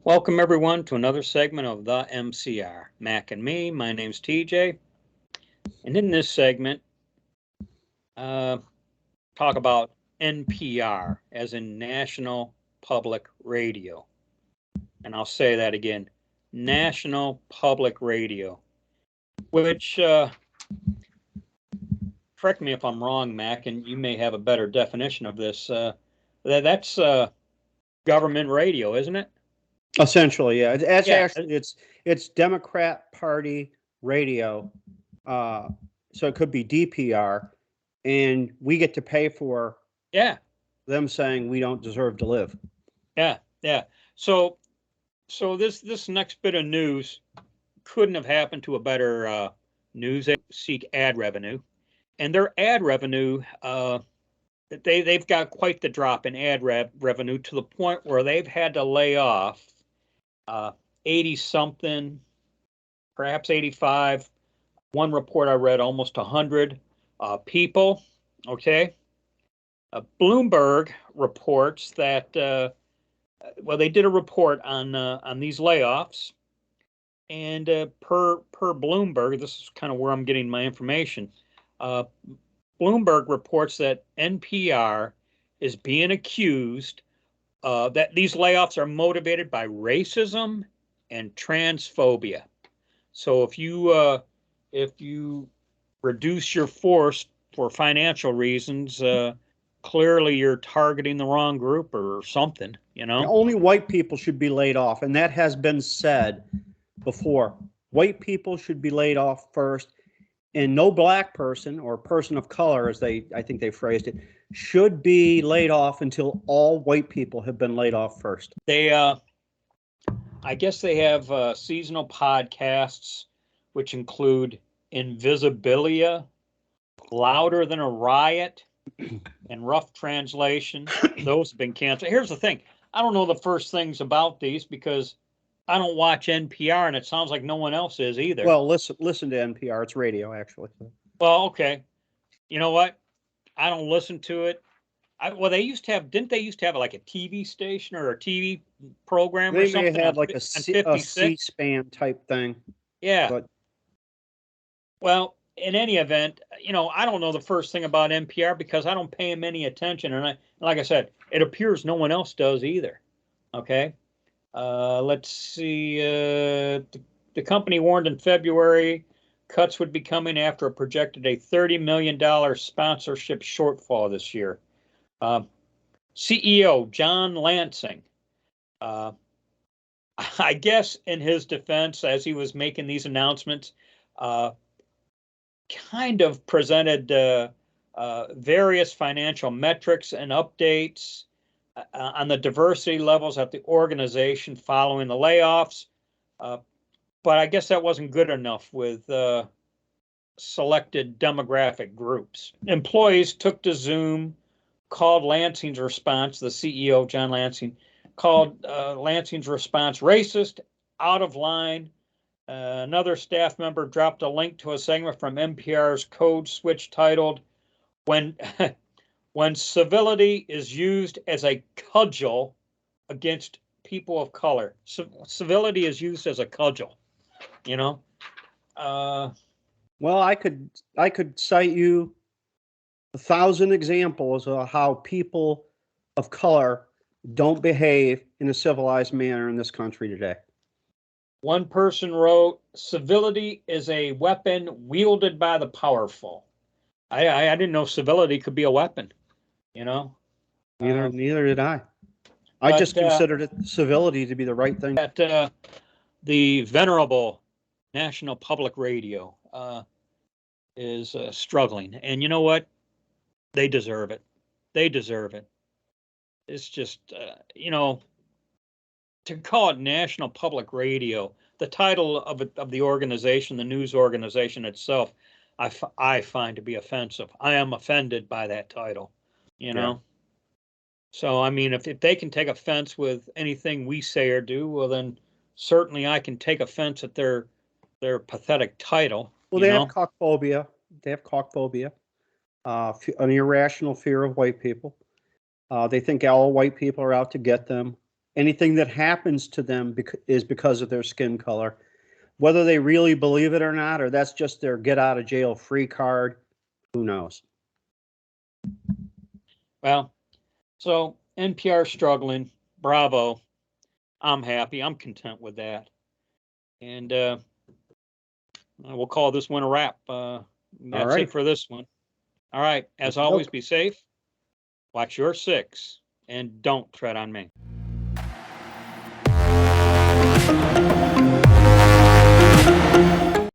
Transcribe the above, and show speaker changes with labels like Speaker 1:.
Speaker 1: Welcome everyone to another segment of the MCR, Mac and me. My name's TJ, and in this segment, talk about NPR, as in National Public Radio. And I'll say that again, National Public Radio, which, correct me if I'm wrong, Mac, and you may have a better definition of this. That's government radio, isn't it?
Speaker 2: Essentially, yeah. It's
Speaker 1: Yeah.
Speaker 2: actually it's Democrat Party radio, so it could be DPR, and we get to pay for
Speaker 1: Yeah.
Speaker 2: them saying we don't deserve to live.
Speaker 1: Yeah. So this next bit of news couldn't have happened to a better news. They seek ad revenue, and their ad revenue, they've got quite the drop in ad revenue to the point where they've had to lay off 80 something, perhaps 85. One report I read, almost 100 people. Okay. Bloomberg reports that, they did a report on these layoffs, and per Bloomberg, this is kind of where I'm getting my information. Bloomberg reports that NPR is being accused that these layoffs are motivated by racism and transphobia. So if you reduce your force for financial reasons, clearly you're targeting the wrong group or something,
Speaker 2: Only white people should be laid off, and that has been said before. White people should be laid off first, and no black person or person of color, as I think they phrased it, should be laid off until all white people have been laid off first.
Speaker 1: They, I guess they have seasonal podcasts, which include Invisibilia, Louder Than a Riot, and Rough Translation. Those have been canceled. Here's the thing. I don't know the first things about these because I don't watch NPR, and it sounds like no one else is either.
Speaker 2: Well, listen to NPR. It's radio, actually.
Speaker 1: Well, okay. You know what? I don't listen to it. They used to have, didn't they used to have like a TV station or a TV program or something?
Speaker 2: They may have like a C-SPAN type thing.
Speaker 1: Yeah. But, well, in any event, I don't know the first thing about NPR because I don't pay them any attention. And like I said, it appears no one else does either. Okay. Let's see. The company warned in February cuts would be coming after it projected a $30 million sponsorship shortfall this year. CEO John Lansing, I guess in his defense, as he was making these announcements, kind of presented various financial metrics and updates on the diversity levels at the organization following the layoffs. But I guess that wasn't good enough with selected demographic groups. Employees took to Zoom, called Lansing's response, the CEO, John Lansing, called Lansing's response racist, out of line. Another staff member dropped a link to a segment from NPR's Code Switch titled, When Civility is Used as a Cudgel Against People of Color. Civility is used as a cudgel,
Speaker 2: Well, I could cite you 1,000 examples of how people of color don't behave in a civilized manner in this country today.
Speaker 1: One person wrote, civility is a weapon wielded by the powerful. I didn't know civility could be a weapon,
Speaker 2: Neither did I. I just considered civility to be the right thing.
Speaker 1: That the venerable National Public Radio is struggling. And you know what? They deserve it. They deserve it. It's just, to call it National Public Radio, the title of the organization, the news organization itself, I find to be offensive. I am offended by that title, Yeah. So, I mean, if they can take offense with anything we say or do, well, then certainly I can take offense at their pathetic title.
Speaker 2: Well, they have cockphobia. They have cockphobia, an irrational fear of white people. They think all white people are out to get them. anything that happens to them is because of their skin color. Whether they really believe it or not, or that's just their get out of jail free card, who knows?
Speaker 1: Well, so NPR struggling. Bravo. I'm happy. I'm content with that. And we'll call this one a wrap. That's it for this one. All right. As always, be safe. Watch your six. And don't tread on me.